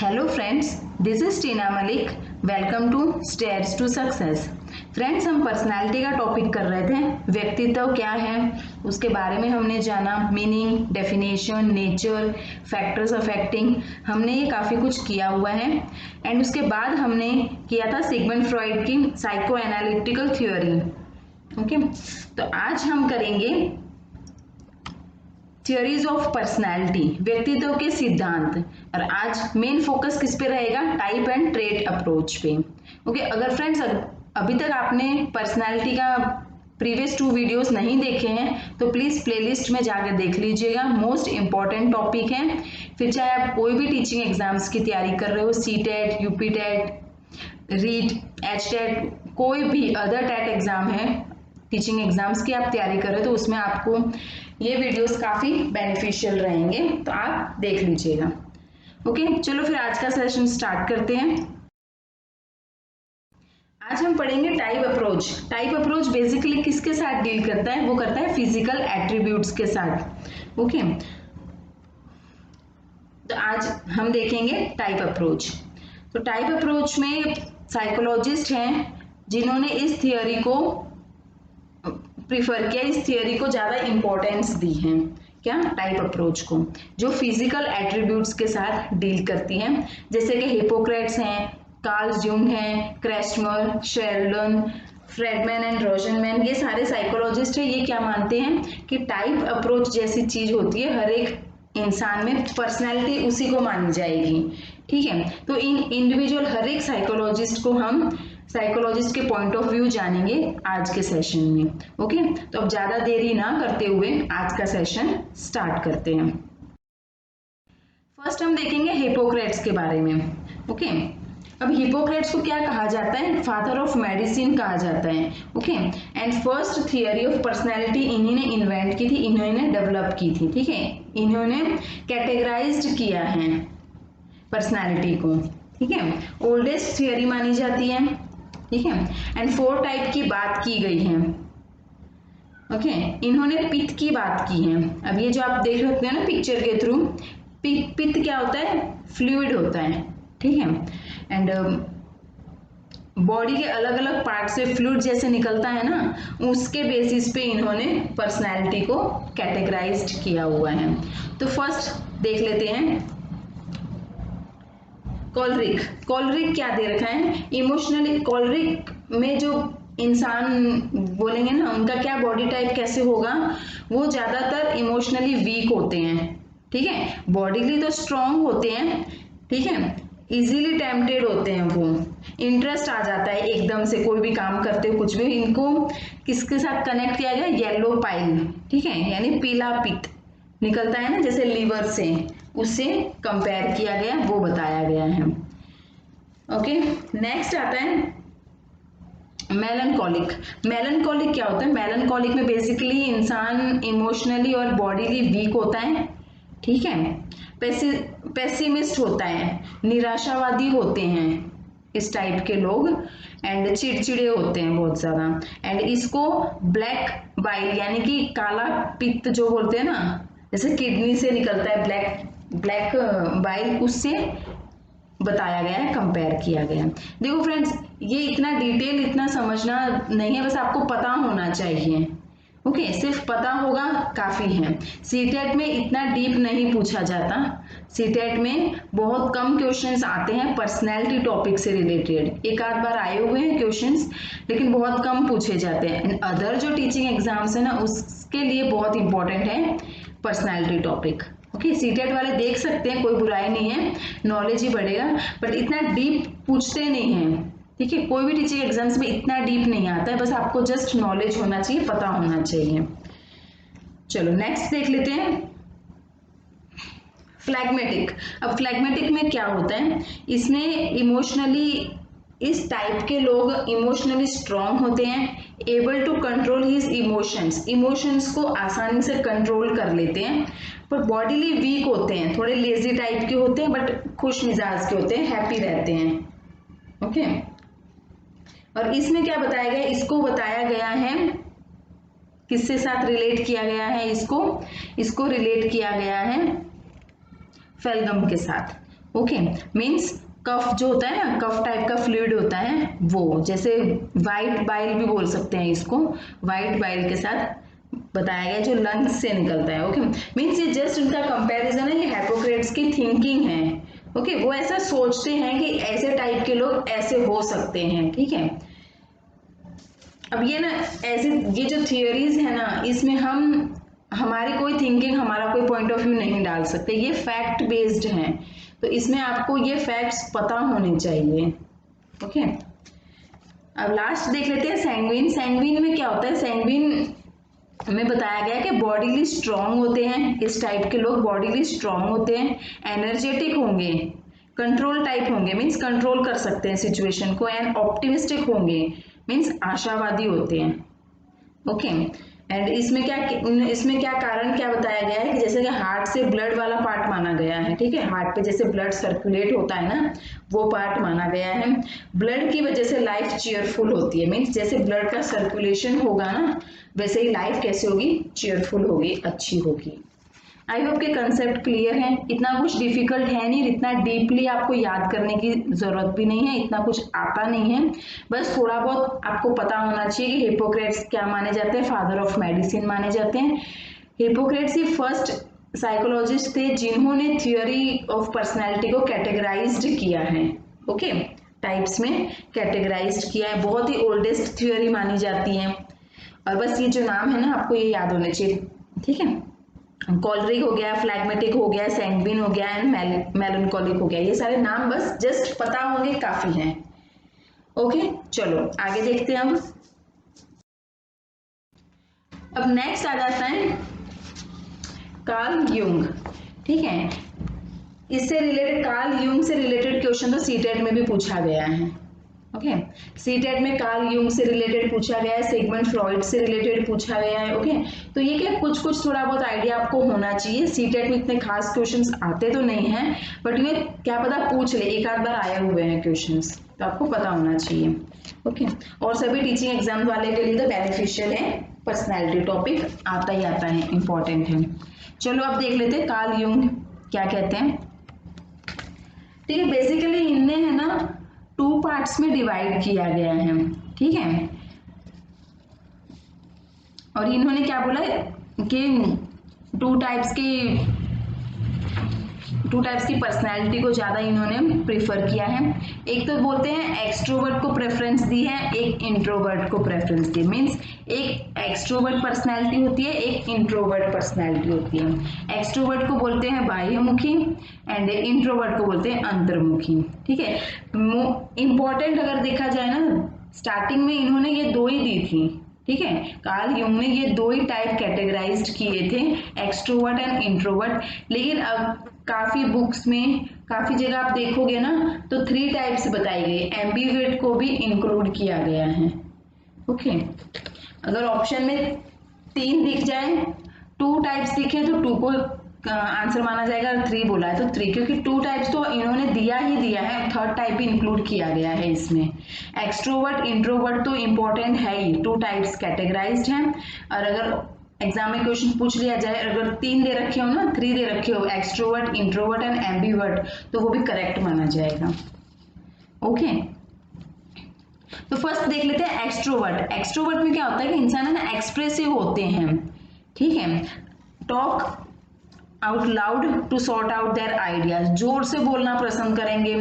Hello friends, this is Tina Malik. Welcome to stairs to success. Friends, हम personality का topic कर रहे थे। व्यक्तित्व क्या है उसके बारे में हमने जाना, meaning, definition, nature, factors affecting, हमने ये काफ़ी कुछ किया हुआ है। एंड उसके बाद हमने किया था सिगमंड फ्रॉइड की साइको एनालिटिकल थ्योरी। ओके, तो आज हम करेंगे थियोरीज ऑफ पर्सनालिटी, व्यक्तित्व के सिद्धांत। और आज मेन फोकस किस पे रहेगा? टाइप एंड ट्रेट अप्रोच पे। ओके, अगर फ्रेंड्स अभी तक आपने पर्सनालिटी का प्रीवियस 2 वीडियोस नहीं देखे हैं तो प्लीज प्लेलिस्ट में जाकर देख लीजिएगा। मोस्ट इंपॉर्टेंट टॉपिक है। फिर चाहे आप कोई भी टीचिंग एग्जाम्स की तैयारी कर रहे हो, सीटेट, यूपीटेट, रीट, एचटेट, कोई भी अदर टेट एग्जाम है, टीचिंग एग्जाम्स की आप तैयारी कर रहे हो तो उसमें आपको ये वीडियोस काफी बेनिफिशियल रहेंगे, तो आप देख लीजिएगा। ओके, चलो फिर आज का सेशन स्टार्ट करते हैं। आज हम पढ़ेंगे type approach. Type approach basically किसके साथ डील करता है? वो करता है फिजिकल एट्रीब्यूट्स के साथ। ओके, तो आज हम देखेंगे टाइप अप्रोच। तो टाइप अप्रोच में साइकोलॉजिस्ट हैं जिन्होंने इस थियोरी को प्रीफर किया, इस थियोरी को ज्यादा इंपॉर्टेंस दी है। क्या? टाइप अप्रोच को, जो फिजिकल एट्रीब्यूट्स के साथ डील करती है, जैसे कि हिपोक्रेट्स हैं, कार्ल जंग हैं, क्रेस्टमर, शेल्डन, फ्रेडमैन एंड रोजनमैन, ये सारे साइकोलॉजिस्ट है। ये क्या मानते हैं कि टाइप अप्रोच जैसी चीज होती है, हर एक इंसान में पर्सनैलिटी उसी को मानी जाएगी। ठीक है, तो इन इंडिविजुअल हर एक साइकोलॉजिस्ट को हम साइकोलॉजिस्ट के पॉइंट ऑफ व्यू जानेंगे आज के सेशन में। ओके, तो अब ज्यादा देरी ना करते हुए आज का सेशन स्टार्ट करते हैं। फर्स्ट हम देखेंगे हिपोक्रेट्स के बारे में। ओके, अब हिपोक्रेट्स को क्या कहा जाता है? फादर ऑफ मेडिसिन कहा जाता है। Okay, and first theory of personality इन्हीं ने इन्वेंट की थी, इन्होंने डेवलप की थी। ठीक है, इन्होंने कैटेगराइज्ड किया है पर्सनैलिटी को। ठीक है, ओल्डेस्ट थियरी मानी जाती है। ठीक है, एंड 4 टाइप की बात की गई है। ओके, इन्होंने पित्त की बात की है। अब ये जो आप देख सकते हैं ना पिक्चर के थ्रू, पित्त क्या होता है? फ्लूइड होता है। ठीक है, एंड बॉडी के अलग अलग पार्ट से फ्लूइड जैसे निकलता है ना, उसके बेसिस पे इन्होंने पर्सनैलिटी को कैटेगराइज्ड किया हुआ है। तो फर्स्ट देख लेते हैं कॉलरिक। कॉलरिक क्या दे रखा है? इमोशनली, कॉलरिक में जो इंसान बोलेंगे ना, उनका क्या बॉडी टाइप कैसे होगा? वो ज्यादातर इमोशनली वीक होते हैं। ठीक है, बॉडीली तो स्ट्रांग होते हैं। ठीक है, इजीली टेम्पटेड होते हैं, वो इंटरेस्ट आ जाता है एकदम से कोई भी काम करते हो, कुछ भी। इनको किसके साथ कनेक्ट किया गया? Yellow pile. ठीक है, यानी पीला पित्त निकलता है ना जैसे लीवर से, उससे कंपेयर किया गया, वो बताया गया है। ओके, नेक्स्ट आता है मेलनकॉलिक। मेलनकॉलिक क्या होता है? मेलनकॉलिक में बेसिकली इंसान इमोशनली और बॉडीली वीक होता है। ठीक है, पेसिमिस्ट होता है, निराशावादी होते हैं इस टाइप के लोग, एंड चिड़चिड़े होते हैं बहुत ज्यादा। एंड इसको ब्लैक बाइल यानी कि काला पित्त जो बोलते हैं ना, जैसे किडनी से निकलता है ब्लैक बाइल, उससे बताया गया है, कंपेयर किया गया है। देखो फ्रेंड्स, ये इतना डिटेल इतना समझना नहीं है, बस आपको पता होना चाहिए। ओके, सिर्फ पता होगा काफी है। सीटेट में इतना डीप नहीं पूछा जाता। सीटेट में बहुत कम क्वेश्चंस आते हैं पर्सनैलिटी टॉपिक से रिलेटेड। एक आध बार आए हुए हैं क्वेश्चंस, लेकिन बहुत कम पूछे जाते हैं। अदर जो टीचिंग एग्जाम्स है ना, उसके लिए बहुत इंपॉर्टेंट है पर्सनैलिटी टॉपिक। ओके, सीटेट वाले देख सकते हैं, कोई बुराई नहीं है, नॉलेज ही बढ़ेगा, बट इतना डीप पूछते नहीं है। ठीक है, कोई भी टीचिंग एग्जाम्स में इतना डीप नहीं आता है, बस आपको जस्ट नॉलेज होना चाहिए, पता होना चाहिए। चलो नेक्स्ट देख लेते हैं फ्लैग्मेटिक। अब फ्लैग्मेटिक में क्या होता है? इसमें इमोशनली, इस टाइप के लोग इमोशनली स्ट्रांग होते हैं, able to control his emotions, emotions को आसानी से कंट्रोल कर लेते हैं, पर बॉडीली वीक होते हैं, थोड़े लेजी टाइप के होते हैं, बट खुश मिजाज के होते हैं, हैप्पी रहते हैं। ओके, और इसमें क्या बताया गया? इसको बताया गया है, किससे साथ रिलेट किया गया है? इसको रिलेट किया गया है फेलगम के साथ। ओके, मीन्स कफ जो होता है ना, कफ टाइप का फ्लूइड होता है वो, जैसे वाइट बाइल भी बोल सकते हैं इसको, वाइट बाइल के साथ बताया गया जो लंग्स से निकलता है। ओके, मीन्स ये जस्ट इनका कंपैरिजन है, ये हिप्पोक्रेट्स की थिंकिंग है। ओके, वो ऐसा सोचते हैं कि ऐसे टाइप के लोग ऐसे हो सकते हैं। ठीक है, अब ये ना ऐसे ये जो थियोरीज है ना, इसमें हम हमारी कोई थिंकिंग, हमारा कोई पॉइंट ऑफ व्यू नहीं डाल सकते, ये फैक्ट बेस्ड हैं, तो इसमें आपको ये फैक्ट्स पता होने चाहिए। ओके, अब लास्ट देख लेते हैं सैंग्विन। सैंग्विन में क्या होता है, सैंग्विन में बताया गया कि बॉडीली स्ट्रांग होते हैं, इस टाइप के लोग बॉडीली स्ट्रांग होते हैं, एनर्जेटिक होंगे, कंट्रोल टाइप होंगे, मीन्स कंट्रोल कर सकते हैं सिचुएशन को, एंड ऑप्टिमिस्टिक होंगे, मीन्स आशावादी होते हैं। ओके, एंड इसमें क्या कारण क्या बताया गया है कि जैसे कि हार्ट से ब्लड वाला पार्ट माना गया है। ठीक है, हार्ट पे जैसे ब्लड सर्कुलेट होता है ना, वो पार्ट माना गया है। ब्लड की वजह से लाइफ चीयरफुल होती है, मीन्स जैसे ब्लड का सर्कुलेशन होगा ना, वैसे ही लाइफ कैसे होगी, चीयरफुल होगी, अच्छी होगी। आई होप के कंसेप्ट क्लियर है, इतना कुछ डिफिकल्ट है नहीं, इतना डीपली आपको याद करने की जरूरत भी नहीं है, इतना कुछ आता नहीं है, बस थोड़ा बहुत आपको पता होना चाहिए कि हिप्पोक्रेट्स क्या माने जाते हैं, फादर ऑफ मेडिसिन माने जाते हैं। हिप्पोक्रेट्स ही फर्स्ट साइकोलॉजिस्ट थे जिन्होंने थ्योरी ऑफ पर्सनैलिटी को कैटेगराइज्ड किया है। ओके, टाइप्स में कैटेगराइज्ड किया है, बहुत ही ओल्डेस्ट थ्योरी मानी जाती है, और बस ये जो नाम है ना आपको ये याद होने चाहिए। ठीक है, कॉलरिक हो गया, फ्लैग्मेटिक हो गया, सैंग्विन हो गया, एंड मेलनकॉलिक हो गया, ये सारे नाम बस जस्ट पता होंगे काफी हैं। ओके, चलो आगे देखते हैं। अब नेक्स्ट आ जाता है कार्ल यूंग। ठीक है, इससे रिलेटेड कार्ल यूंग से रिलेटेड क्वेश्चन तो सीटेट में भी पूछा गया है। ओके, सीटेट में कार्ल यूंग से रिलेटेड पूछा गया है, सिगमंड फ्रॉइड से रिलेटेड पूछा गया है। ओके, तो ये क्या कुछ थोड़ा बहुत आइडिया आपको होना चाहिए। सीटेट में इतने खास क्वेश्चंस आते तो नहीं हैं, बट ये क्या पता पूछ ले, एक आध बार आए हुए हैं क्वेश्चंस, तो आपको पता होना चाहिए। ओके, और सभी टीचिंग एग्जाम वाले के लिए तो बेनिफिशियल है, पर्सनैलिटी टॉपिक आता ही आता है, इंपॉर्टेंट है। चलो अब देख लेते हैं कार्ल यूंग क्या कहते हैं। ठीक है, बेसिकली इनने है ना 2 पार्ट्स में डिवाइड किया गया है। ठीक है, और इन्होंने क्या बोला कि टू टाइप्स की पर्सनैलिटी को ज्यादा इन्होंने प्रेफर किया है। एक तो बोलते हैं एक्सट्रोवर्ट को प्रेफरेंस दी है, एक इंट्रोवर्ट को प्रेफरेंस दी, मीन्स एक एक्सट्रोवर्ट पर्सनैलिटी होती है, एक इंट्रोवर्ट पर्सनैलिटी होती है। एक्सट्रोवर्ट को बोलते हैं बाह्यमुखी एंड इंट्रोवर्ट को बोलते हैं अंतर्मुखी। ठीक है, इंपॉर्टेंट अगर देखा जाए ना, स्टार्टिंग में इन्होंने ये 2 ही दी थी। ठीक है, कार्ल यूंग ने ये 2 ही टाइप कैटेगराइज्ड किए थे, एक्सट्रोवर्ट एंड इंट्रोवर्ट, लेकिन अब काफी बुक्स में काफी जगह आप देखोगे ना तो 3 टाइप्स बताई गई, एम्बिवर्ट को भी इंक्लूड किया गया है। ओके, अगर ऑप्शन में 3 दिख जाए, 2 टाइप्स दिखे तो 2 को आंसर माना जाएगा, और 3 बोला है तो 3, क्योंकि 2 टाइप्स तो इन्होंने दिया ही दिया है, 3rd टाइप भी इंक्लूड किया गया है इसमें। एक्सट्रोवर्ट इंट्रोवर्ट तो इंपॉर्टेंट है ही, 2 टाइप्स कैटेगराइज्ड हैं, और अगर एग्जाम में क्वेश्चन पूछ लिया जाए, अगर 3 दे रखे हो ना, 3 दे रखे हो, एक्सट्रोवर्ट इंट्रोवर्ट एंड एम्बिवर्ट, तो वो भी करेक्ट माना जाएगा। ओके, तो फर्स्ट देख लेते हैं एक्सट्रोवर्ट। एक्सट्रोवर्ट में क्या होता है कि इंसान है ना एक्सप्रेसिव होते हैं। ठीक है, talk out loud to sort out their ideas, जोर से बोलना पसंद करेंगे।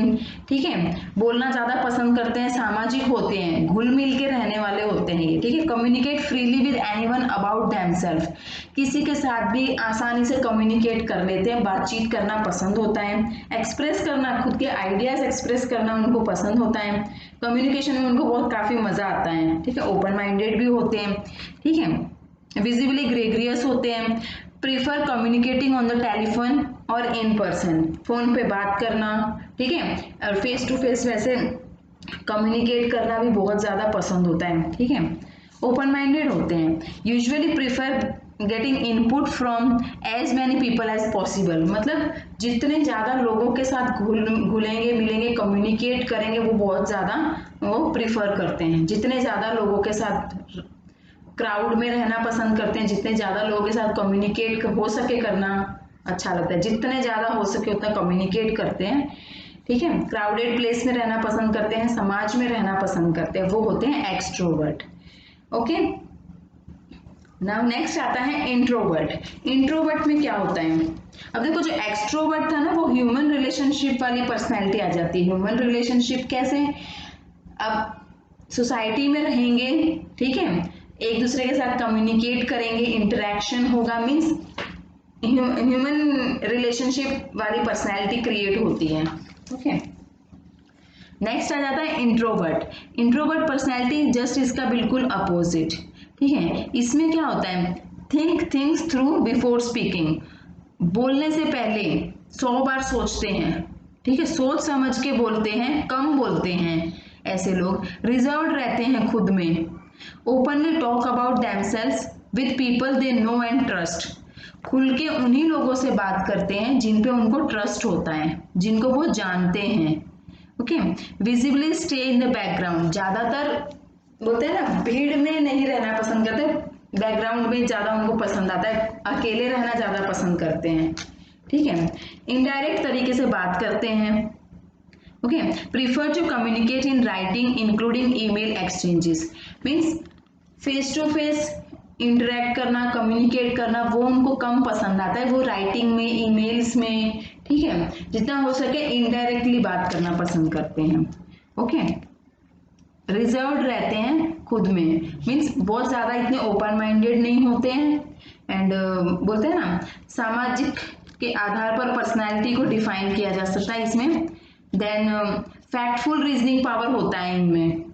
ठीक है, बोलना ज्यादा पसंद करते हैं, सामाजिक होते हैं, घुल मिल के रहने वाले होते हैं ये। ठीक है, communicate freely with anyone about themselves, किसी के साथ भी आसानी से कम्युनिकेट कर लेते हैं, बातचीत करना पसंद होता है। एक्सप्रेस करना, खुद के आइडियाज एक्सप्रेस करना उनको पसंद होता है, कम्युनिकेशन में उनको बहुत काफी मजा आता है। ठीक है, ओपन माइंडेड भी होते हैं। ठीक है, विजिबली ग्रेगरियस होते हैं, prefer communicating on the telephone और इन पर्सन, फोन पे बात करना। ठीक है, और फेस टू फेस वैसे कम्युनिकेट करना भी बहुत ज्यादा पसंद होता है। ठीक है, ओपन माइंडेड होते हैं, usually prefer getting input from as many people as possible, मतलब जितने ज्यादा लोगों के साथ घुलेंगे मिलेंगे कम्युनिकेट करेंगे वो बहुत ज्यादा वो प्रीफर करते हैं, जितने ज्यादा लोगों के साथ क्राउड में रहना पसंद करते हैं, जितने ज्यादा लोगों के साथ कम्युनिकेट हो सके करना अच्छा लगता है, जितने ज्यादा हो सके उतना कम्युनिकेट करते हैं, ठीक है। क्राउडेड प्लेस में रहना पसंद करते हैं, समाज में रहना पसंद करते हैं, वो होते हैं एक्सट्रोवर्ट। ओके, नाउ नेक्स्ट आता है इंट्रोवर्ट। इंट्रोवर्ट में क्या होता है, अब देखो जो एक्सट्रोवर्ट था ना वो ह्यूमन रिलेशनशिप वाली पर्सनैलिटी आ जाती है। ह्यूमन रिलेशनशिप कैसे, अब सोसाइटी में रहेंगे, ठीक है, एक दूसरे के साथ कम्युनिकेट करेंगे, इंटरेक्शन होगा, मीन्स ह्यूमन रिलेशनशिप वाली पर्सनैलिटी क्रिएट होती है। ओके, नेक्स्ट आ जाता है इंट्रोवर्ट। इंट्रोवर्ट पर्सनैलिटी जस्ट इसका बिल्कुल अपोजिट, ठीक है। इसमें क्या होता है, think things through before speaking, बोलने से पहले 100 बार सोचते हैं, ठीक है, सोच समझ के बोलते हैं, कम बोलते हैं ऐसे लोग। रिजर्व्ड रहते हैं खुद में। Openly talk about themselves with people they know and trust, खुल के उन्हीं लोगों से बात करते हैं जिन पे उनको ट्रस्ट होता है, जिनको वो जानते हैं। Okay, visibly stay in the background, ज्यादातर बोलते हैं ना भीड़ में नहीं रहना पसंद करते, बैकग्राउंड में ज्यादा उनको पसंद आता है, अकेले रहना ज्यादा पसंद करते हैं, ठीक है। इनडायरेक्ट तरीके से बात करते हैं। Okay, prefer to communicate in writing including email exchanges, means face to face interact करना, कम्युनिकेट करना वो उनको कम पसंद आता है, वो राइटिंग में, ईमेल्स में, ठीक है, जितना हो सके इनडायरेक्टली बात करना पसंद करते हैं। ओके, रिजर्व्ड रहते हैं खुद में, मीन्स बहुत ज्यादा इतने ओपन माइंडेड नहीं होते हैं, एंड बोलते हैं ना सामाजिक के आधार पर पर्सनालिटी को डिफाइन किया जा सकता है इसमें। देन फैक्टफुल रीजनिंग पावर होता है इनमें।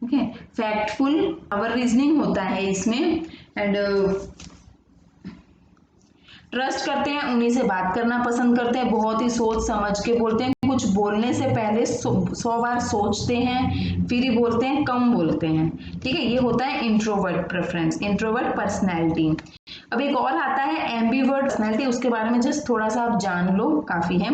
ओके, फैक्टफुल पावर रीजनिंग होता है इसमें, एंड ट्रस्ट करते हैं, उन्हीं से बात करना पसंद करते हैं, बहुत ही सोच समझ के बोलते हैं, कुछ बोलने से पहले 100 बार सोचते हैं फिर ही बोलते हैं, कम बोलते हैं, ठीक है। ये होता है इंट्रोवर्ट प्रेफरेंस, इंट्रोवर्ट पर्सनैलिटी। अब एक और आता है एम्बीवर्ट पर्सनैलिटी, उसके बारे में जस्ट थोड़ा सा आप जान लो, काफी है।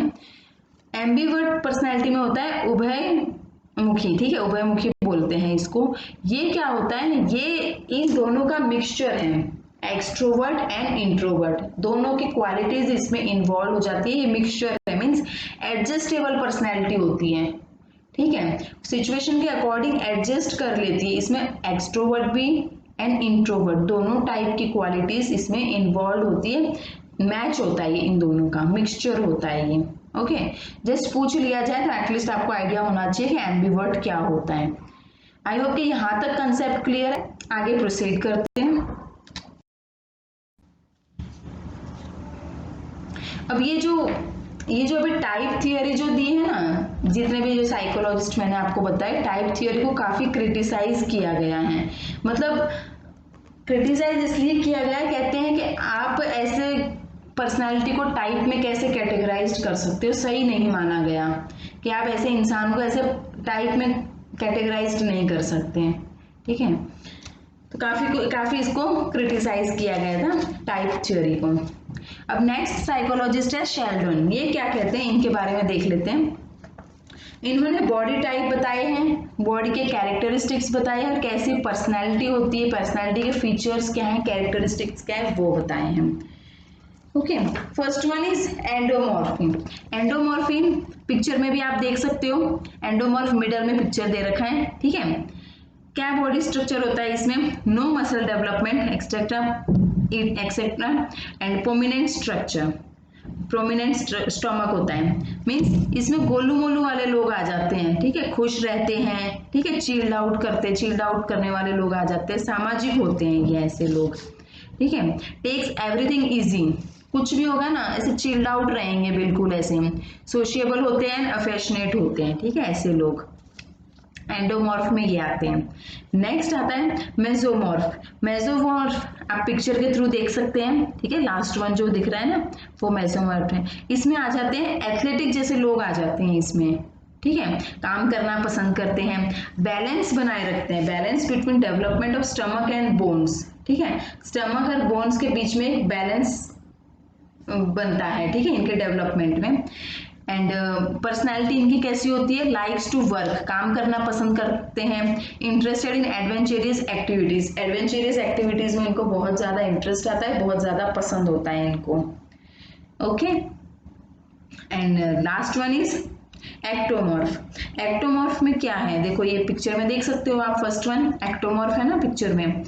एम्बीवर्ट पर्सनैलिटी में होता है उभयमुखी, ठीक है, उभयमुखी बोलते हैं इसको। ये क्या होता है, ये इन दोनों का मिक्सचर है, एक्सट्रोवर्ट एंड इंट्रोवर्ट, दोनों की क्वालिटीज इसमें इन्वॉल्व हो जाती है। ये मिक्सचर है, मीन्स एडजस्टेबल पर्सनैलिटी होती है, ठीक है, सिचुएशन के अकॉर्डिंग एडजस्ट कर लेती है। इसमें एक्सट्रोवर्ट भी एंड इंट्रोवर्ट दोनों टाइप की क्वालिटीज इसमें इन्वॉल्व होती है, मैच होता है ये, इन दोनों का मिक्सचर होता है ये। ओके, जस्ट पूछ लिया जाए तो एटलीस्ट आपको आइडिया होना चाहिए कि एम्बीवर्ट क्या होता है। आई होप कि यहां तक कंसेप्ट क्लियर है। आगे प्रोसीड करते हैं। अब ये जो अभी टाइप थियरी जो दी है ना, जितने भी जो साइकोलॉजिस्ट मैंने आपको बताया, टाइप थियरी को काफी क्रिटिसाइज किया गया है। मतलब क्रिटिसाइज इसलिए किया गया है, कहते हैं कि आप ऐसे पर्सनालिटी को टाइप में कैसे कैटेगराइज कर सकते हो, सही नहीं माना गया कि आप ऐसे इंसान को ऐसे टाइप में कैटेगराइज नहीं कर सकते हैं, ठीक है। तो काफी इसको क्रिटिसाइज किया गया था टाइप थ्योरी को। अब नेक्स्ट साइकोलॉजिस्ट है शेल्डन। ये क्या कहते हैं इनके बारे में देख लेते हैं। इन्होंने बॉडी टाइप बताए हैं, बॉडी के कैरेक्टरिस्टिक्स बताए हैं, और कैसी पर्सनैलिटी होती है, पर्सनैलिटी के फीचर्स क्या हैं, कैरेक्टरिस्टिक्स क्या है, वो बताए हैं। Okay, first one is endomorphin. Endomorphin picture में भी आप देख सकते हो, एंडोमॉर्फ मिडल में पिक्चर दे रखा है, ठीक है। क्या बॉडी स्ट्रक्चर होता है इसमें, no muscle development etcetera and prominent structure, prominent stomach होता है, मीन्स इसमें गोलू मोलू वाले लोग आ जाते हैं, ठीक है, खुश रहते हैं, ठीक है, चिल्ड आउट करने वाले लोग आ जाते हैं, सामाजिक होते हैं ये ऐसे लोग, ठीक है। टेक्स एवरीथिंग इजी, कुछ भी होगा ना ऐसे चिल्ड आउट रहेंगे, बिल्कुल ऐसे सोशिएबल होते हैं, अफेक्शनेट होते हैं, ठीक है, ऐसे लोग एंडोमॉर्फ में ये आते हैं। नेक्स्ट आता है मेसोमॉर्फ। मेसोमॉर्फ आप पिक्चर के थ्रू देख सकते हैं, ठीक है, लास्ट वन जो दिख रहा है ना वो मेसोमॉर्फ है। इसमें आ जाते हैं एथलेटिक जैसे लोग आ जाते हैं इसमें, ठीक है, काम करना पसंद करते हैं, बैलेंस बनाए रखते हैं, balance between development of stomach and bones, ठीक है, स्टमक और बोन्स के बीच में एक बैलेंस बनता है, ठीक है, इनके डेवलपमेंट में। एंड पर्सनैलिटी इनकी कैसी होती है, लाइक्स टू वर्क, काम करना पसंद करते हैं, interested in adventurous activities, adventurous activities में इनको बहुत ज्यादा इंटरेस्ट आता है, बहुत ज्यादा पसंद होता है इनको। Okay, and last one is ectomorph. Ectomorph में क्या है, देखो ये पिक्चर में देख सकते हो आप, फर्स्ट वन एक्टोमॉर्फ है ना पिक्चर में।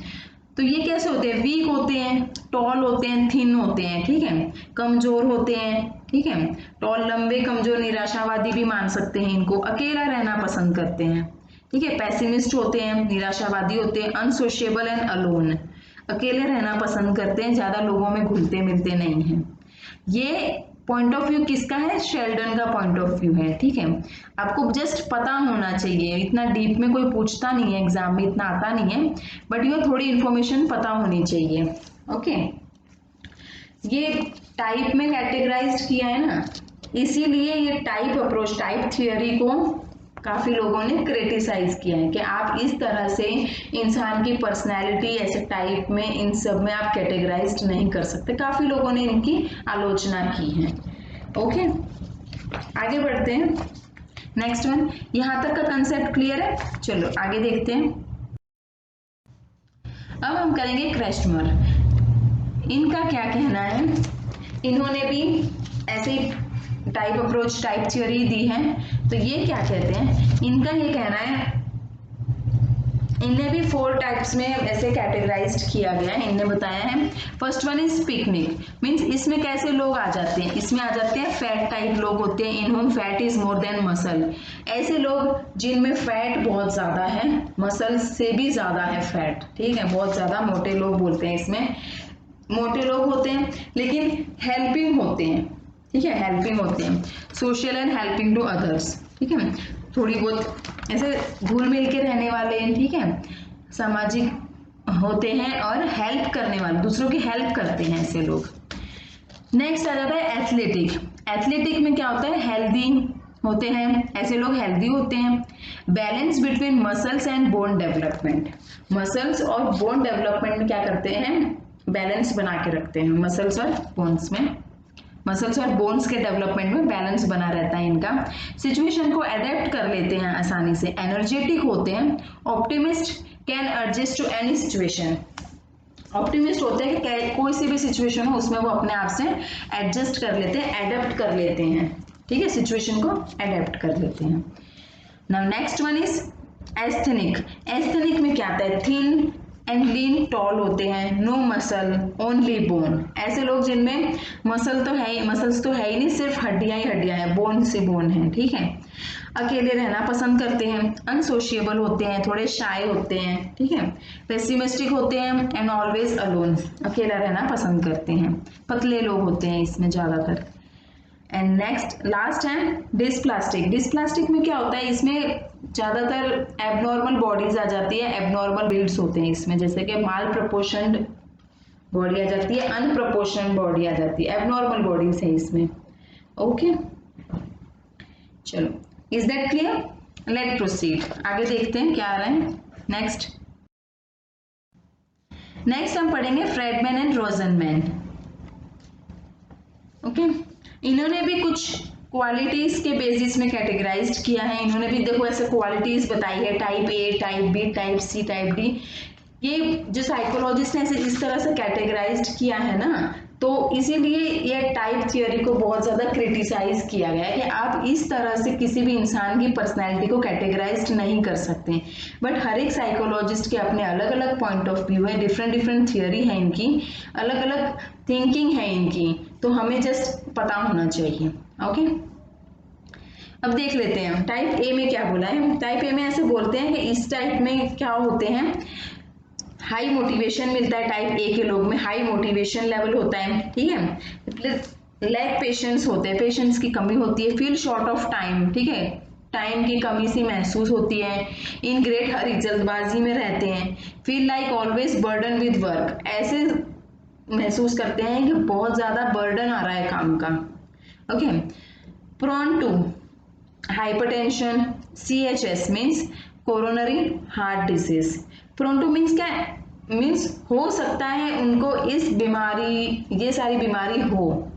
तो ये कैसे होते हैं, वीक होते हैं, टॉल होते हैं, थिन होते हैं, ठीक है, कमजोर होते हैं, ठीक है, टॉल, लंबे, कमजोर, निराशावादी भी मान सकते हैं इनको, अकेला रहना पसंद करते हैं, ठीक है, पेसिमिस्ट होते हैं, निराशावादी होते हैं, अनसोशिएबल एंड अलोन, अकेले रहना पसंद करते हैं, ज्यादा लोगों में घुलते मिलते नहीं हैं। ये पॉइंट ऑफ व्यू किसका है, शेल्डन का पॉइंट ऑफ व्यू है, ठीक है। आपको जस्ट पता होना चाहिए, इतना डीप में कोई पूछता नहीं है, एग्जाम में इतना आता नहीं है, बट ये थोड़ी इंफॉर्मेशन पता होनी चाहिए। ओके, ये टाइप में कैटेगराइज्ड किया है ना, इसीलिए ये टाइप अप्रोच, टाइप थियोरी को काफी लोगों ने क्रिटिसाइज किया है कि आप इस तरह से इंसान की पर्सनैलिटी ऐसे टाइप में, इन सब में आप कैटेगराइज्ड नहीं कर सकते, काफी लोगों ने इनकी आलोचना की है। ओके, आगे बढ़ते हैं, नेक्स्ट वन, यहां तक का कंसेप्ट क्लियर है, चलो आगे देखते हैं। अब हम करेंगे क्रेस्टमर, इनका क्या कहना है, इन्होंने भी ऐसे ही टाइप अप्रोच, टाइप थ्योरी दी है। तो ये क्या कहते हैं, इनका ये कहना है, इन्हें भी 4 टाइप्स में ऐसे कैटेगराइज्ड किया गया है, इन्हें बताया है। First one is picnic, means इसमें कैसे लोग आ जाते हैं, इसमें आ जाते हैं फैट टाइप लोग होते हैं, in whom fat is more than muscle, ऐसे लोग जिनमें फैट बहुत ज्यादा है, मसल से भी ज्यादा है फैट, ठीक है, बहुत ज्यादा मोटे लोग बोलते हैं इसमें, मोटे लोग होते हैं लेकिन हेल्पिंग होते हैं, ठीक है, हेल्पिंग होते हैं, social and helping to others, ठीक है, थोड़ी बहुत ऐसे घुल मिल के रहने वाले हैं, ठीक है, सामाजिक होते हैं और हेल्प करने वाले, दूसरों की हेल्प करते हैं ऐसे लोग। नेक्स्ट आ जाता है एथलेटिक, एथलेटिक में क्या होता है, हेल्दी होते हैं, ऐसे लोग हेल्दी होते हैं। Balance between muscles and bone development, muscles और बोन डेवलपमेंट में क्या करते हैं, बैलेंस बना के रखते हैं, मसल्स और बोन्स में, मसल्स और बोन्स के डेवलपमेंट में बैलेंस बना रहता है इनका। सिचुएशन को एडेप्ट कर लेते हैं आसानी से, एनर्जेटिक होते हैं, optimist, can adjust to any situation, optimist होते हैं कि कोई सी भी सिचुएशन हो उसमें वो अपने आप से एडजस्ट कर लेते हैं, एडेप्ट कर लेते हैं, ठीक है, सिचुएशन को एडेप्ट कर लेते हैं। Now next one is asthenic, asthenic में क्या आता है, थिन एंड लीन, टॉल होते हैं, नो मसल ओनली बोन, ऐसे लोग जिनमें मसल तो है, मसल्स तो है ही नहीं, सिर्फ हड्डियां ही हड्डियां हैं, बोन से बोन है, ठीक है, अकेले रहना पसंद करते हैं, अनसोशिएबल होते हैं, थोड़े शाय होते हैं, ठीक है, पेसिमिस्टिक होते हैं एंड ऑलवेज अलोन, अकेला रहना पसंद करते हैं, पतले लोग होते हैं इसमें ज्यादातर। एंड नेक्स्ट लास्ट है डिस्प्लास्टिक, डिस्प्लास्टिक में क्या होता है, इसमें ज्यादातर एबनॉर्मल बॉडीज आ जाती है, एबनॉर्मल बिल्ड्स होते हैं इसमें, जैसे कि माल प्रपोर्शनड बॉडी आ जाती है, अनप्रपोर्शनड बॉडी आ जाती है, एबनॉर्मल बॉडीज है इसमें। ओके, चलो, is that clear, late proceed, आगे देखते हैं क्या आ रहा है। नेक्स्ट हम पढ़ेंगे फ्रेडमैन एंड रोजनमैन। ओके, इन्होंने भी कुछ क्वालिटीज के बेसिस में कैटेगराइज्ड किया है, इन्होंने भी देखो ऐसे क्वालिटीज बताई है, type A, type B, type C, type D, ये जो साइकोलॉजिस्ट ने ऐसे इस तरह से कैटेगराइज्ड किया है ना, तो इसीलिए ये टाइप थ्योरी को बहुत ज्यादा क्रिटिसाइज किया गया है कि आप इस तरह से किसी भी इंसान की पर्सनैलिटी को कैटेगराइज नहीं कर सकते, बट हर एक साइकोलॉजिस्ट के अपने अलग अलग पॉइंट ऑफ व्यू है, डिफरेंट थियोरी है इनकी, अलग अलग थिंकिंग है इनकी, तो हमें जस्ट पता होना चाहिए। ओके, अब देख लेते हैं टाइप ए में क्या बोला है। टाइप ए में ऐसे बोलते हैं कि इस टाइप में क्या होते हैं, हाई मोटिवेशन मिलता है, टाइप ए के लोग में हाई मोटिवेशन लेवल होता है, ठीक है, लैक पेशेंस होते हैं, पेशेंस की कमी होती है, फील शॉर्ट ऑफ टाइम, ठीक है, टाइम की कमी सी महसूस होती है, इन ग्रेट हरी, जल्दबाजी में रहते हैं, feel like always burden with work, ऐसे महसूस करते हैं कि बहुत ज्यादा बर्डन आ रहा है काम का। Okay, prone to hypertension, CHS means coronary heart disease, prone to means क्या है, मीन्स हो सकता है उनको इस बीमारी, ये सारी बीमारी हो,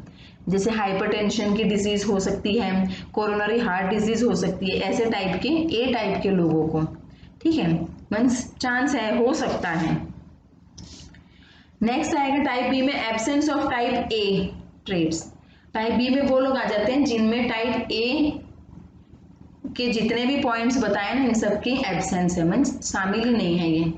जैसे हाइपरटेंशन की डिजीज हो सकती है, कोरोनरी हार्ट डिजीज हो सकती है, ऐसे टाइप के ए टाइप के लोगों को, ठीक है, मीन्स चांस है, हो सकता है। नेक्स्ट आएगा टाइप बी में absence of type A traits. Type B में वो लोग आ जाते हैं जिनमें टाइप ए के जितने भी पॉइंट्स बताए ना इन सबकी एब्सेंस है, मीन्स शामिल ही नहीं है ये।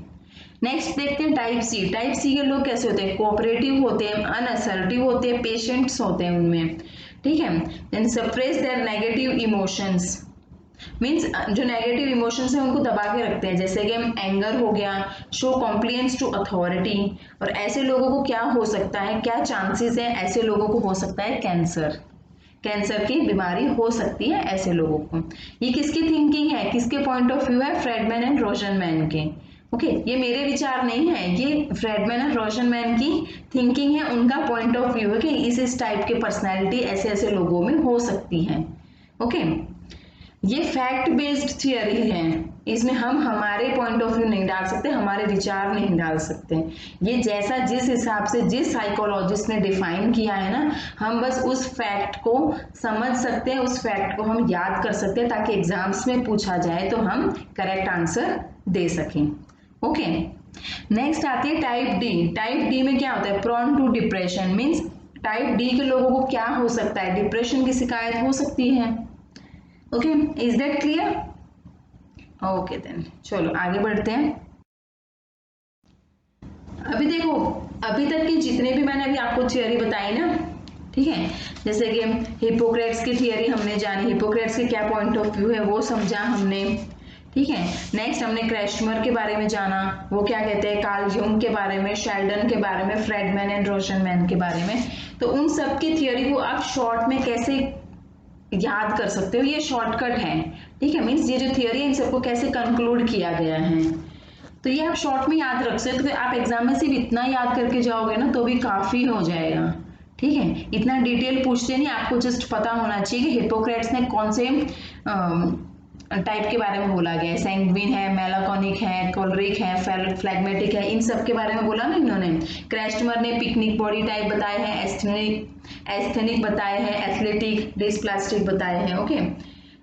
नेक्स्ट देखते हैं टाइप सी। टाइप सी के लोग कैसे होते हैं, कोऑपरेटिव होते हैं, अनअसर्टिव होते हैं, पेशेंट्स होते हैं उनमें, ठीक है। Then suppress their negative emotions, means जो नेगेटिव इमोशंस है उनको दबा के रखते हैं, जैसे कि एंगर हो गया, शो कॉम्प्लियंस टू अथॉरिटी। और ऐसे लोगों को क्या हो सकता है, क्या चांसेस है, ऐसे लोगों को हो सकता है कैंसर, कैंसर की बीमारी हो सकती है ऐसे लोगों को। ये किसकी थिंकिंग है, किसके पॉइंट ऑफ व्यू है, फ्रेडमैन एंड रोजनमैन के। ओके, ये मेरे विचार नहीं है, ये फ्रेडमैन एंड रोजनमैन की थिंकिंग है, उनका पॉइंट ऑफ व्यू है कि इस टाइप के पर्सनैलिटी ऐसे ऐसे लोगों में हो सकती है। ओके, ये फैक्ट बेस्ड थियरी है, इसमें हम हमारे पॉइंट ऑफ व्यू नहीं डाल सकते, हमारे विचार नहीं डाल सकते। ये जैसा जिस हिसाब से जिस साइकोलॉजिस्ट ने डिफाइन किया है ना, हम बस उस फैक्ट को समझ सकते हैं, उस फैक्ट को हम याद कर सकते हैं, ताकि एग्जाम्स में पूछा जाए तो हम करेक्ट आंसर दे सकें। ओके, नेक्स्ट आती है टाइप डी। टाइप डी में क्या होता है, prone to depression, means type D के लोगों को क्या हो सकता है, डिप्रेशन की शिकायत हो सकती है। Okay, is that clear? Okay then चलो आगे बढ़ते हैं। अभी देखो, अभी तक की जितने भी मैंने अभी आपको थियरी बताई ना, ठीक है, जैसे कि हिपोक्रेट्स की थियरी हमने जानी, हिपोक्रेट्स के क्या पॉइंट ऑफ व्यू है वो समझा हमने, ठीक है। नेक्स्ट हमने क्रैशमर के बारे में जाना, वो क्या कहते हैं, कार्ल यूंग के बारे में, शेल्डन के बारे में, फ्रेडमैन एंड रोजनमैन के बारे में। तो उन सब की थियरी को आप शॉर्ट में कैसे याद कर सकते हो, ये शॉर्टकट है, ठीक है। मीन्स ये जो थियरी है इन सबको कैसे कंक्लूड किया गया है, तो ये आप शॉर्ट में याद रख सकते हो। आप एग्जाम में सिर्फ इतना याद करके जाओगे ना तो भी काफी हो जाएगा, ठीक है। इतना डिटेल पूछते नहीं, आपको जस्ट पता होना चाहिए कि हिपोक्रेट्स ने कौन से टाइप के बारे में बोला गया है, सैंग्विन है, मेलाकोनिक है, कोलरिक है, फ्लैग्मेटिक है, इन सब के बारे में बोला ना इन्होंने। क्रैशमर ने पिकनिक बॉडी टाइप बताए हैं, एस्थेनिक बताए हैं, एथलेटिक, डिस्प्लास्टिक बताए हैं। ओके,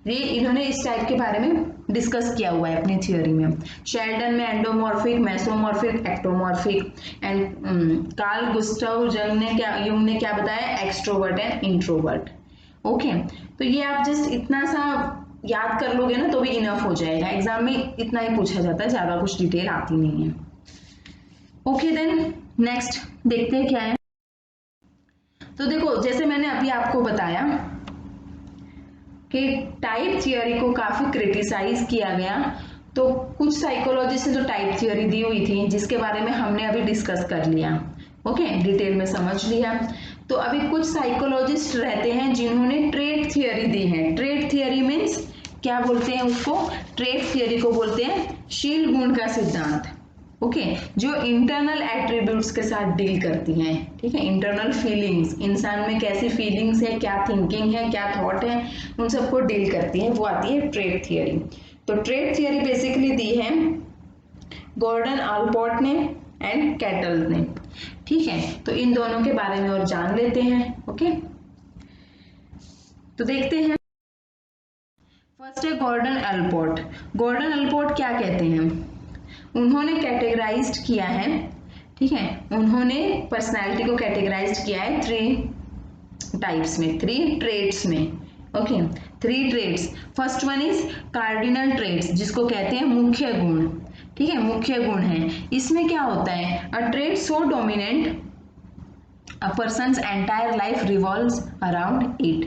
ये इन्होंने इस टाइप के बारे में डिस्कस किया हुआ है अपनी थियोरी में। शेल्डन में endomorphic, mesomorphic, ectomorphic, and Carl Gustav Jung ने क्या बताया, एक्सट्रोवर्ट एंड इंट्रोवर्ट। ओके, तो ये आप जस्ट इतना सा याद कर लोगे ना तो भी इनफ हो जाएगा, एग्जाम में इतना ही पूछा जाता है, ज्यादा कुछ डिटेल आती नहीं है। ओके देन नेक्स्ट देखते हैं क्या है। तो देखो, जैसे मैंने अभी आपको बताया कि टाइप थियरी को काफी क्रिटिसाइज किया गया, तो कुछ साइकोलॉजिस्ट ने जो टाइप थियरी दी हुई थी जिसके बारे में हमने अभी डिस्कस कर लिया, ओके, डिटेल में समझ लिया। तो अभी कुछ साइकोलॉजिस्ट रहते हैं जिन्होंने ट्रेट थियरी दी है। ट्रेट थियरी मीन्स क्या बोलते हैं उसको, ट्रेट थियरी को बोलते हैं शील गुण का सिद्धांत। ओके, जो इंटरनल एट्रीब्यूट्स के साथ डील करती हैं, ठीक है, इंटरनल फीलिंग्स, इंसान में कैसी फीलिंग्स है, क्या थिंकिंग है, क्या थॉट है, उन सबको डील करती है, वो आती है ट्रेट थियरी। तो ट्रेट थियरी बेसिकली दी है गॉर्डन आलपोर्ट ने एंड कैटल ने, ठीक है। तो इन दोनों के बारे में और जान लेते हैं। ओके, तो देखते हैं। फर्स्ट है गॉर्डन अल्पोर्ट। गॉर्डन अल्पोर्ट क्या कहते हैं, उन्होंने कैटेगराइज्ड किया है, ठीक है, उन्होंने पर्सनालिटी को कैटेगराइज्ड किया है 3 टाइप्स में, 3 ट्रेट्स में। Okay, 3 traits. First one is cardinal traits, जिसको कहते हैं मुख्य गुण, ठीक है, मुख्य गुण है। इसमें क्या होता है, अ trait so dominant A person's entire life revolves around it।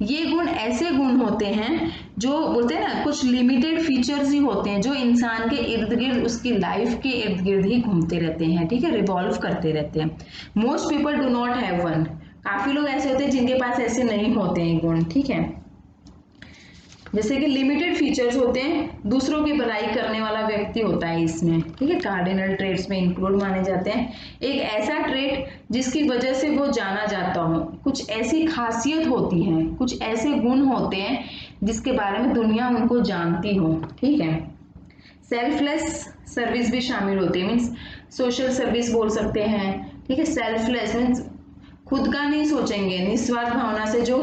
ये गुण ऐसे गुण होते हैं जो बोलते हैं ना, कुछ लिमिटेड फीचर्स ही होते हैं जो इंसान के इर्द गिर्द, उसकी लाइफ के इर्द गिर्द ही घूमते रहते हैं, ठीक है, रिवॉल्व करते रहते हैं। Most people do not have one. काफी लोग ऐसे होते हैं जिनके पास ऐसे नहीं होते हैं गुण, ठीक है। जैसे कि लिमिटेड फीचर्स होते हैं, दूसरों की भलाई करने वाला व्यक्ति होता है इसमें, ठीक है, कार्डिनल ट्रेट्स में इंक्लूड माने जाते हैं। एक ऐसा ट्रेट जिसकी वजह से वो जाना जाता हो, कुछ ऐसी खासियत होती है, कुछ ऐसे गुण होते हैं जिसके बारे में दुनिया उनको जानती हो, ठीक है। सेल्फलेस सर्विस भी शामिल होती है, मीन्स सोशल सर्विस बोल सकते हैं, ठीक है। सेल्फलेस मीन्स खुद का नहीं सोचेंगे, निस्वार्थ भावना से जो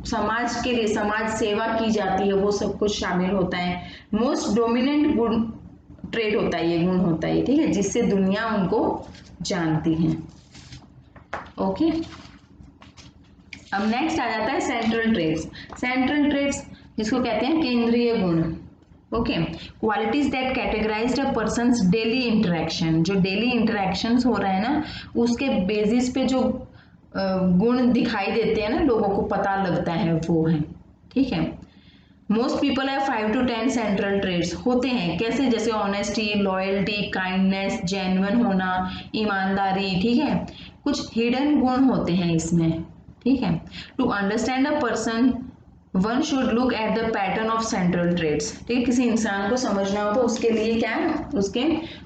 समाज के लिए समाज सेवा की जाती है वो सब कुछ शामिल होता है। मोस्ट डोमिनेंट गुण ट्रेट होता है, ये गुण होता है, ठीक है, जिससे दुनिया उनको जानती है। ओके, अब नेक्स्ट आ जाता है सेंट्रल ट्रेट्स। सेंट्रल ट्रेट्स जिसको कहते हैं केंद्रीय गुण। Okay, qualities that categorised a persons daily interaction, जो डेली इंटरेक्शंस हो रहे हैं ना उसके बेसिस पे जो गुण दिखाई देते हैं ना, लोगों को पता लगता है, वो है, ठीक है। Most people have 5 to 10 central traits होते हैं, कैसे, जैसे ऑनेस्टी, लॉयल्टी, काइंडनेस, जेन्युइन होना, ईमानदारी, ठीक है, कुछ हिडन गुण होते हैं इसमें, ठीक है। To understand a person one should look at the pattern of central traits, ठीक है, किसी इंसान को समझना हो तो उसके लिए क्या है, उसके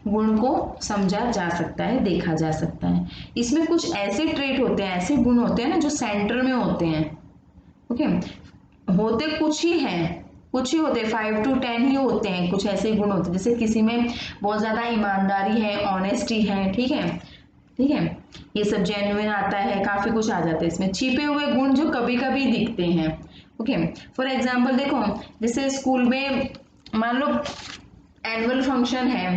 गुण को समझा जा सकता है, देखा जा सकता है। इसमें कुछ ऐसे ट्रेट होते हैं, ऐसे गुण होते हैं ना जो सेंटर में होते हैं। ओके, होते कुछ ही हैं, कुछ ही होते, 5 to 10 ही होते हैं, कुछ ऐसे गुण होते हैं, जैसे किसी में बहुत ज्यादा ईमानदारी है, ऑनेस्टी है, ठीक है, ठीक है, ये सब जेन्युइन आता है, काफी कुछ आ जाता है इसमें। छिपे हुए गुण जो कभी कभी दिखते हैं। ओके, फॉर एग्जाम्पल देखो, जैसे स्कूल में मान लो एनुअल फंक्शन है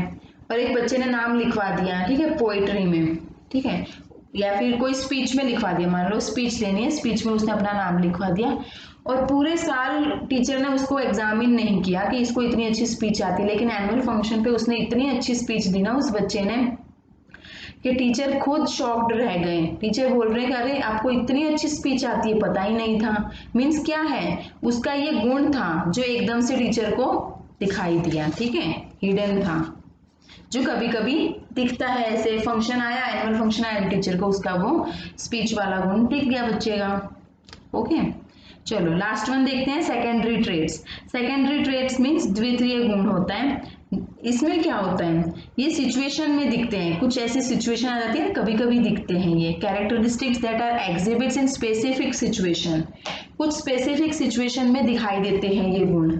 और एक बच्चे ने नाम लिखवा दिया, ठीक है, पोएट्री में, ठीक है, या फिर कोई स्पीच में लिखवा दिया, मान लो स्पीच देनी है, स्पीच में उसने अपना नाम लिखवा दिया और पूरे साल टीचर ने उसको एग्जामिन नहीं किया कि इसको इतनी अच्छी स्पीच आती है, लेकिन एनुअल फंक्शन पे उसने इतनी अच्छी स्पीच दी ना उस बच्चे ने कि टीचर खुद शॉक्ड रह गए। टीचर बोल रहे हैं कि अरे आपको इतनी अच्छी स्पीच आती है, पता ही नहीं था। मीन्स क्या है, उसका ये गुण था जो एकदम से टीचर को दिखाई दिया, ठीक है, हिडन था, जो कभी कभी दिखता है। ऐसे फंक्शन आया, एनुअल फंक्शन आया, टीचर को उसका वो स्पीच वाला गुण दिख गया बच्चे का। ओके, चलो लास्ट वन देखते हैं, secondary traits. Secondary traits means द्वितीय गुण होता है। इसमें क्या होता है, ये सिचुएशन में दिखते हैं, कुछ ऐसी सिचुएशन आ जाती है कभी कभी दिखते हैं ये। Characteristics that are exhibits in specific situation, कुछ स्पेसिफिक सिचुएशन में दिखाई देते हैं ये गुण।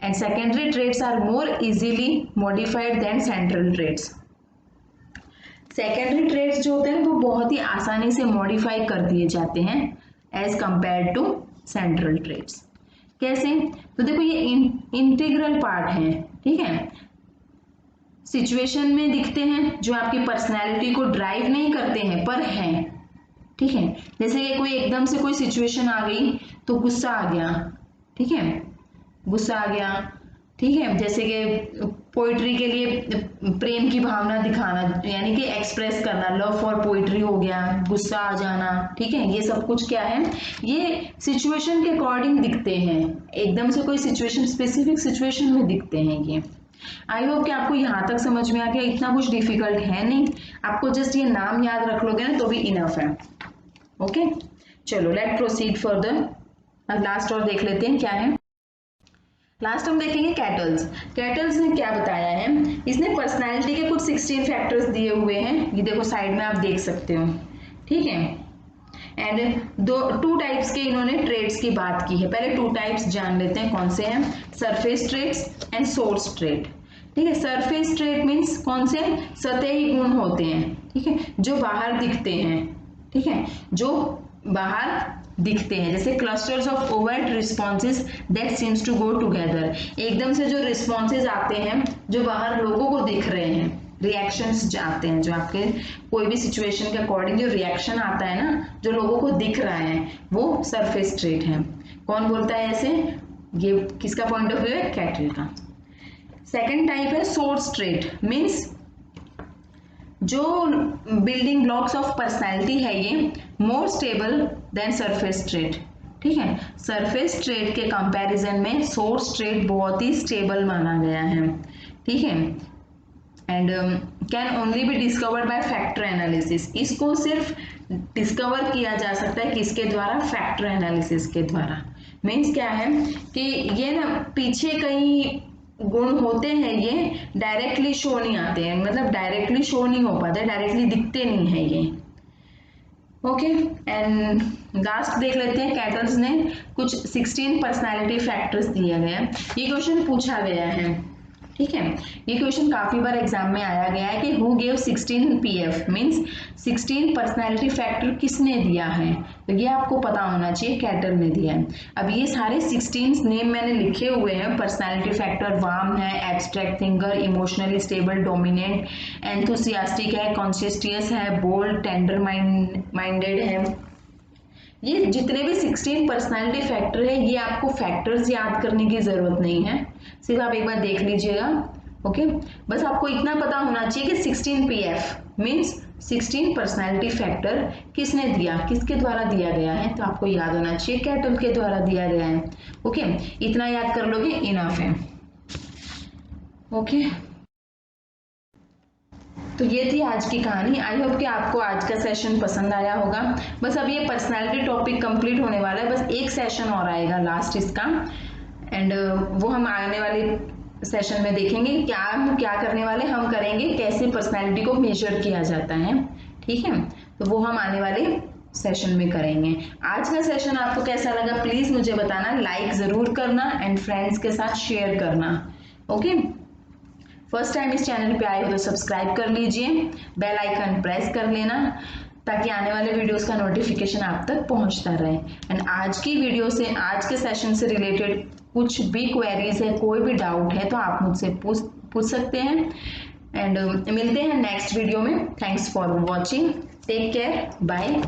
And secondary traits are more easily modified than central traits. Secondary traits जो होते हैं वो बहुत ही आसानी से मॉडिफाई कर दिए जाते हैं as compare to central traits. कैसे, तो देखो ये इंटीग्रल पार्ट है, ठीक है, सिचुएशन में दिखते हैं जो आपकी पर्सनैलिटी को ड्राइव नहीं करते हैं पर हैं, ठीक है, जैसे कि कोई एकदम से कोई सिचुएशन आ गई तो गुस्सा आ गया, ठीक है, गुस्सा आ गया, ठीक है, जैसे कि पोइट्री के लिए प्रेम की भावना दिखाना, यानी कि एक्सप्रेस करना, लव फॉर पोइट्री हो गया, गुस्सा आ जाना, ठीक है, ये सब कुछ क्या है, ये सिचुएशन के अकॉर्डिंग दिखते हैं, एकदम से कोई सिचुएशन, स्पेसिफिक सिचुएशन में दिखते हैं ये। आई होप कि आपको यहाँ तक समझ में आ गया, इतना कुछ डिफिकल्ट है नहीं, आपको जस्ट ये नाम याद रख लोगे ना तो भी इनफ है। ओके, चलो लेट प्रोसीड फर्दर। अब लास्ट और देख लेते हैं क्या है। लास्ट हम देखेंगे कैटल्स। कैटल्स ने क्या बताया है, इसने पर्सनालिटी के कुछ 16 फैक्टर्स दिए हुए हैं, ये देखो साइड में आप देख सकते हो, ठीक है। एंड टू टाइप्स के इन्होंने ट्रेड्स की बात की है। पहले 2 टाइप्स जान लेते हैं कौन से हैं, surface traits and source trait, ठीक है। सरफेस ट्रेड मीन्स कौन से, सतही गुण होते हैं, ठीक है, जो बाहर दिखते हैं, ठीक है, जो बाहर दिखते हैं, जैसे clusters of overt responses that seems to go together, एकदम से जो रिस्पॉन्सेज आते हैं जो बाहर लोगों को दिख रहे हैं, रिएक्शंस आते हैं जो आपके कोई भी सिचुएशन के अकॉर्डिंग जो रिएक्शन आता है ना, जो लोगों को दिख रहा है, वो सरफेस ट्रेट है। कौन बोलता है ऐसे, ये किसका पॉइंट ऑफ व्यू है, कैटल का। सेकेंड टाइप है सोर्स ट्रेट, मीन्स जो बिल्डिंग ब्लॉक्स ऑफ पर्सनैलिटी है ये more stable then surface trait, ठीक है। सरफेस ट्रेट के कंपैरिजन में सोर्स ट्रेट बहुत ही स्टेबल माना गया है, ठीक है। And can only be discovered by factor analysis, इसको सिर्फ डिस्कवर किया जा सकता है किसके द्वारा, फैक्टर एनालिसिस के द्वारा। मीन्स क्या है कि ये ना पीछे कहीं गुण होते हैं, ये डायरेक्टली शो नहीं आते हैं, मतलब डायरेक्टली शो नहीं हो पाते, डायरेक्टली दिखते नहीं है ये। ओके, एंड लास्ट देख लेते हैं, कैटल्स ने कुछ 16 पर्सनालिटी फैक्टर्स दिए गए हैं, ये क्वेश्चन पूछा गया है, ठीक ठीक है। ये क्वेश्चन काफी बार एग्जाम में आया गया है कि who gave 16 PF means 16 personality factor किसने दिया है, तो ये आपको पता होना चाहिए कैटल ने दिया है। अब ये सारे 16 नेम मैंने लिखे हुए हैं। पर्सनैलिटी फैक्टर वार्म है, abstract thinker, emotionally stable, dominant, enthusiastic है, कॉन्शियस है, बोल्ड, टेंडर माइंडेड है। ये जितने भी 16 पर्सनालिटी फैक्टर है, ये आपको फैक्टर्स याद करने की जरूरत नहीं है, सिर्फ आप एक बार देख लीजिएगा। ओके, बस आपको इतना पता होना चाहिए कि 16 पीएफ मींस 16 पर्सनालिटी फैक्टर किसने दिया, किसके द्वारा दिया गया है, तो आपको याद होना चाहिए कैटल के द्वारा दिया गया है। ओके, इतना याद कर लोगे इनफ है। ओके, तो ये थी आज की कहानी। आई होप कि आपको आज का सेशन पसंद आया होगा। बस अब ये पर्सनालिटी टॉपिक कंप्लीट होने वाला है, बस एक सेशन और आएगा लास्ट इसका, एंड वो हम आने वाले सेशन में देखेंगे हम क्या करने वाले, हम करेंगे कैसे पर्सनालिटी को मेजर किया जाता है। ठीक है, तो वो हम आने वाले सेशन में करेंगे। आज का सेशन आपको कैसा लगा प्लीज मुझे बताना, लाइक जरूर करना एंड फ्रेंड्स के साथ शेयर करना। ओके, फर्स्ट टाइम इस चैनल पे आए हो तो सब्सक्राइब कर लीजिए, बेल आइकन प्रेस कर लेना ताकि आने वाले वीडियोस का नोटिफिकेशन आप तक पहुंचता रहे। एंड आज की वीडियो से, आज के सेशन से रिलेटेड कुछ भी क्वेरीज है, कोई भी डाउट है तो आप मुझसे पूछ सकते हैं। एंड मिलते हैं नेक्स्ट वीडियो में। Thanks for watching, take care, bye.